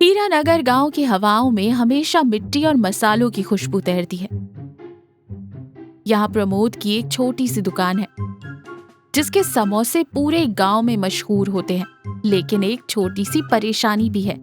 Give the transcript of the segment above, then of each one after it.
हीरानगर गांव की हवाओं में हमेशा मिट्टी और मसालों की खुशबू तैरती है। यहाँ प्रमोद की एक छोटी सी दुकान है जिसके समोसे पूरे गांव में मशहूर होते हैं। लेकिन एक छोटी सी परेशानी भी है।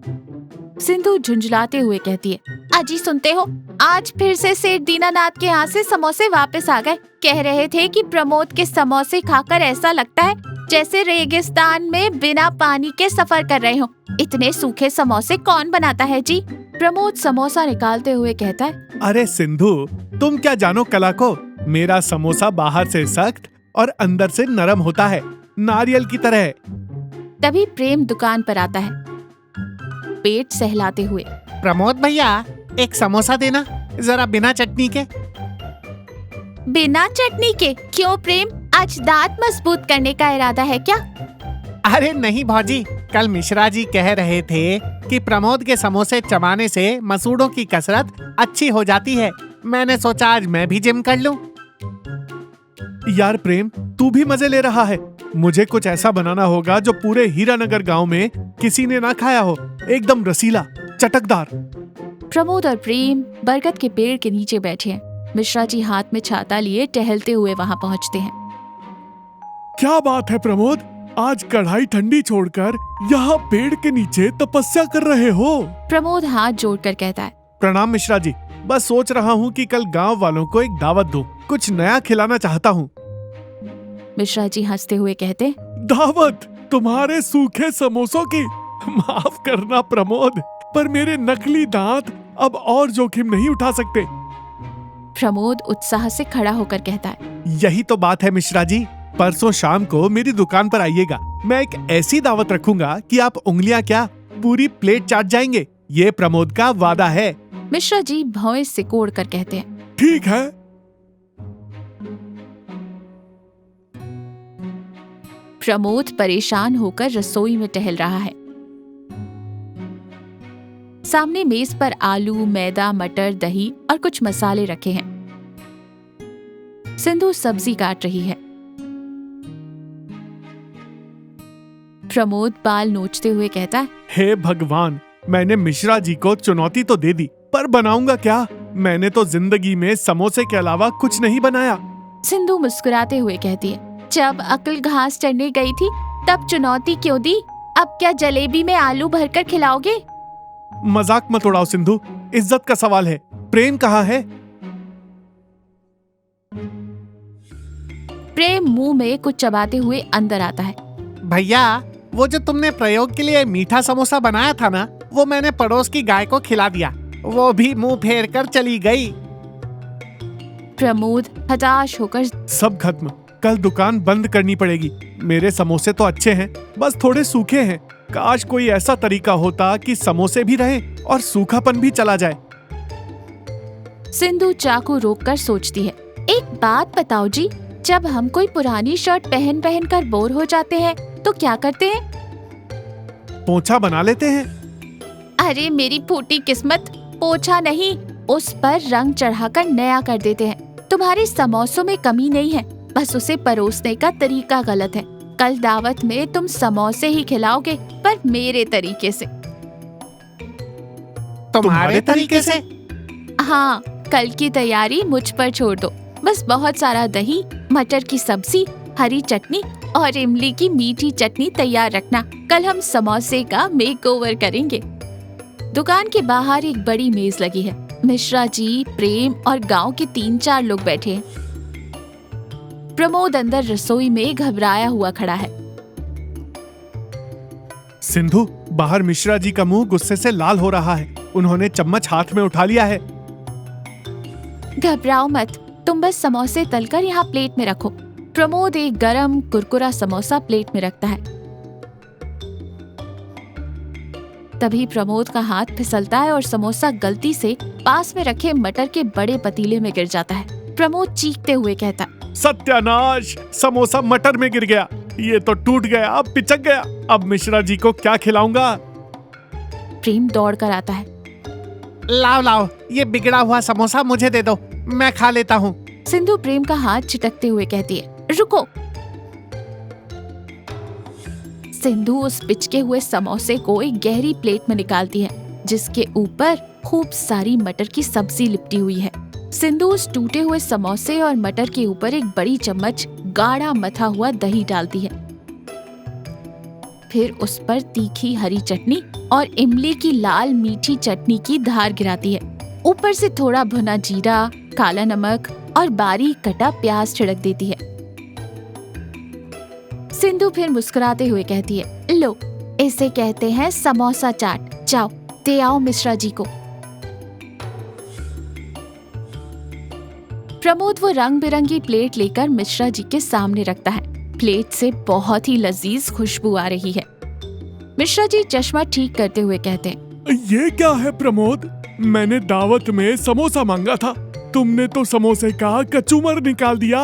सिंधु झुंझलाते हुए कहती है, अजी सुनते हो, आज फिर से सेठ दीनानाथ के यहाँ से समोसे वापस आ गए। कह रहे थे कि प्रमोद के समोसे खाकर ऐसा लगता है जैसे रेगिस्तान में बिना पानी के सफर कर रहे हो। इतने सूखे समोसे कौन बनाता है जी? प्रमोद समोसा निकालते हुए कहता है, अरे सिंधु, तुम क्या जानो कला को। मेरा समोसा बाहर से सख्त और अंदर से नरम होता है, नारियल की तरह। तभी प्रेम दुकान पर आता है, पेट सहलाते हुए। प्रमोद भैया, एक समोसा देना, जरा बिना चटनी के। बिना चटनी के? क्यों प्रेम, आज दांत मजबूत करने का इरादा है क्या? अरे नहीं भौजी, कल मिश्रा जी कह रहे थे कि प्रमोद के समोसे चबाने से मसूड़ों की कसरत अच्छी हो जाती है। मैंने सोचा आज मैं भी जिम कर लूं। यार प्रेम, तू भी मजे ले रहा है। मुझे कुछ ऐसा बनाना होगा जो पूरे हीरानगर गांव में किसी ने ना खाया हो, एकदम रसीला, चटकदार। प्रमोद और प्रेम बरगद के पेड़ के नीचे बैठे हैं। मिश्रा जी हाथ में छाता लिए टहलते हुए वहां पहुंचते हैं। क्या बात है प्रमोद, आज कढ़ाई ठंडी छोड़कर यहाँ पेड़ के नीचे तपस्या कर रहे हो। प्रमोद हाथ जोड़कर कहता है, प्रणाम मिश्रा जी, बस सोच रहा हूँ कि कल गांव वालों को एक दावत दूं, कुछ नया खिलाना चाहता हूँ। मिश्रा जी हंसते हुए कहते, दावत तुम्हारे सूखे समोसों की? माफ करना प्रमोद, पर मेरे नकली दांत अब और जोखिम नहीं उठा सकते। प्रमोद उत्साह से खड़ा होकर कहता है, यही तो बात है मिश्रा जी, परसों शाम को मेरी दुकान पर आइएगा। मैं एक ऐसी दावत रखूंगा कि आप उंगलियां क्या, पूरी प्लेट चाट जाएंगे। ये प्रमोद का वादा है। मिश्रा जी भौं सिकोड़ कर कहते हैं, ठीक है। प्रमोद परेशान होकर रसोई में टहल रहा है। सामने मेज पर आलू, मैदा, मटर, दही और कुछ मसाले रखे हैं। सिंधु सब्जी काट रही है। प्रमोद बाल नोचते हुए कहता है, हे भगवान, मैंने मिश्रा जी को चुनौती तो दे दी, पर बनाऊंगा क्या? मैंने तो जिंदगी में समोसे के अलावा कुछ नहीं बनाया। सिंधु मुस्कुराते हुए कहती है, जब अक्ल घास चढ़ने गई थी तब चुनौती क्यों दी? अब क्या जलेबी में आलू भरकर खिलाओगे? मजाक मत उड़ाओ सिंधु, इज्जत का सवाल है। प्रेम कहाँ है? प्रेम मुंह में कुछ चबाते हुए अंदर आता है। भैया, वो जो तुमने प्रयोग के लिए मीठा समोसा बनाया था ना, वो मैंने पड़ोस की गाय को खिला दिया। वो भी मुंह फेर कर चली गई। प्रमोद हताश होकर, सब खत्म, कल दुकान बंद करनी पड़ेगी। मेरे समोसे तो अच्छे हैं, बस थोड़े सूखे हैं। काश कोई ऐसा तरीका होता कि समोसे भी रहें और सूखापन भी चला जाए। सिंधु चाकू रोककर सोचती है, एक बात बताओ जी, जब हम कोई पुरानी शर्ट पहन पहन कर बोर हो जाते हैं तो क्या करते हैं? पोंछा बना लेते हैं। अरे मेरी फूटी किस्मत, पोछा नहीं, उस पर रंग चढ़ाकर नया कर देते हैं। तुम्हारे समोसों में कमी नहीं है, बस उसे परोसने का तरीका गलत है। कल दावत में तुम समोसे ही खिलाओगे, पर मेरे तरीके से। तुम्हारे तरीके से? हाँ, कल की तैयारी मुझ पर छोड़ दो। बस बहुत सारा दही, मटर की सब्जी, हरी चटनी और इमली की मीठी चटनी तैयार रखना। कल हम समोसे का मेकओवर करेंगे। दुकान के बाहर एक बड़ी मेज लगी है। मिश्रा जी, प्रेम और गांव के 3-4 लोग बैठे हैं। प्रमोद अंदर रसोई में घबराया हुआ खड़ा है। सिंधु, बाहर मिश्रा जी का मुंह गुस्से से लाल हो रहा है। उन्होंने चम्मच हाथ में उठा लिया है। घबराओ मत, तुम बस समोसे तलकर यहाँ प्लेट में रखो। प्रमोद एक गरम कुरकुरा समोसा प्लेट में रखता है। तभी प्रमोद का हाथ फिसलता है और समोसा गलती से पास में रखे मटर के बड़े पतीले में गिर जाता है। प्रमोद चीखते हुए कहता, सत्यानाश, समोसा मटर में गिर गया। ये तो टूट गया, अब पिचक गया। अब मिश्रा जी को क्या खिलाऊंगा? प्रेम दौड़ कर आता है। लाओ लाओ, ये बिगड़ा हुआ समोसा मुझे दे दो, मैं खा लेता हूँ। सिंधु प्रेम का हाथ चिटकते हुए कहती है, रुको। सिंधु उस पिचके हुए समोसे को एक गहरी प्लेट में निकालती है जिसके ऊपर खूब सारी मटर की सब्जी लिपटी हुई है। सिंधु उस टूटे हुए समोसे और मटर के ऊपर एक बड़ी चम्मच गाढ़ा मथा हुआ दही डालती है। फिर उस पर तीखी हरी चटनी और इमली की लाल मीठी चटनी की धार गिराती है। ऊपर से थोड़ा भुना जीरा, काला नमक और बारीक कटा प्याज छिड़क देती है। सिंधु फिर मुस्कुराते हुए कहती है, लो, इसे कहते हैं समोसा चाट। जाओ, दे आओ मिश्रा जी को। प्रमोद वो रंग बिरंगी प्लेट लेकर मिश्रा जी के सामने रखता है। प्लेट से बहुत ही लजीज खुशबू आ रही है। मिश्रा जी चश्मा ठीक करते हुए कहते हैं, ये क्या है प्रमोद? मैंने दावत में समोसा मांगा था, तुमने तो समोसे का कचूमर निकाल दिया।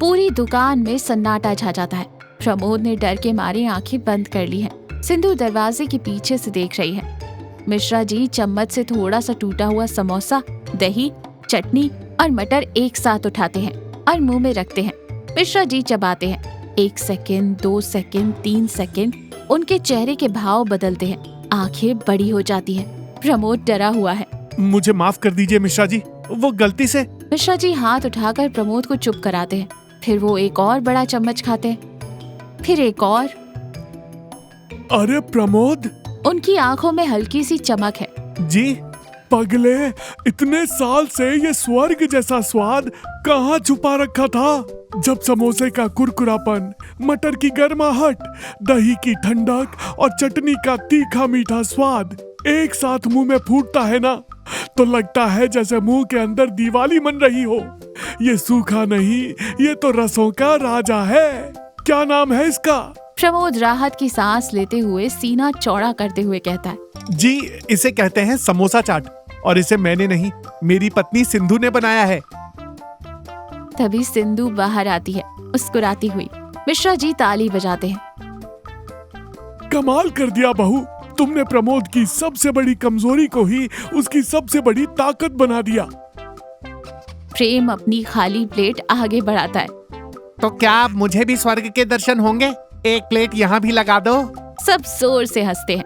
पूरी दुकान में सन्नाटा छा जाता है। प्रमोद ने डर के मारे आंखें बंद कर ली हैं। सिंधु दरवाजे के पीछे से देख रही है। मिश्रा जी चम्मच से थोड़ा सा टूटा हुआ समोसा, दही, चटनी और मटर एक साथ उठाते हैं और मुंह में रखते हैं। मिश्रा जी चबाते हैं। 1 सेकेंड, 2 सेकेंड, 3 सेकेंड, उनके चेहरे के भाव बदलते हैं। आंखें बड़ी हो जाती हैं। प्रमोद डरा हुआ है। मुझे माफ कर दीजिए मिश्रा जी, वो गलती से। मिश्रा जी हाथ उठाकर प्रमोद को चुप कराते हैं। फिर वो एक और बड़ा चम्मच खाते हैं, फिर एक और। अरे प्रमोद! उनकी आंखों में हल्की सी चमक है। जी? पगले, इतने साल से ये स्वर्ग जैसा स्वाद कहाँ छुपा रखा था? जब समोसे का कुरकुरापन, मटर की गर्माहट, दही की ठंडक और चटनी का तीखा मीठा स्वाद एक साथ मुंह में फूटता है ना, तो लगता है जैसे मुंह के अंदर दिवाली मन रही हो। ये सूखा नहीं, ये तो रसों का राजा है। क्या नाम है इसका? प्रमोद राहत की सांस लेते हुए सीना चौड़ा करते हुए कहता है, जी, इसे कहते हैं समोसा चाट, और इसे मैंने नहीं, मेरी पत्नी सिंधु ने बनाया है। तभी सिंधु बाहर आती है, मुस्कुराती हुई। मिश्रा जी ताली बजाते हैं। कमाल कर दिया बहू, तुमने प्रमोद की सबसे बड़ी कमजोरी को ही उसकी सबसे बड़ी ताकत बना दिया। प्रेम अपनी खाली प्लेट आगे बढ़ाता है। तो क्या अब मुझे भी स्वर्ग के दर्शन होंगे? एक प्लेट यहाँ भी लगा दो। सब जोर से हंसते हैं।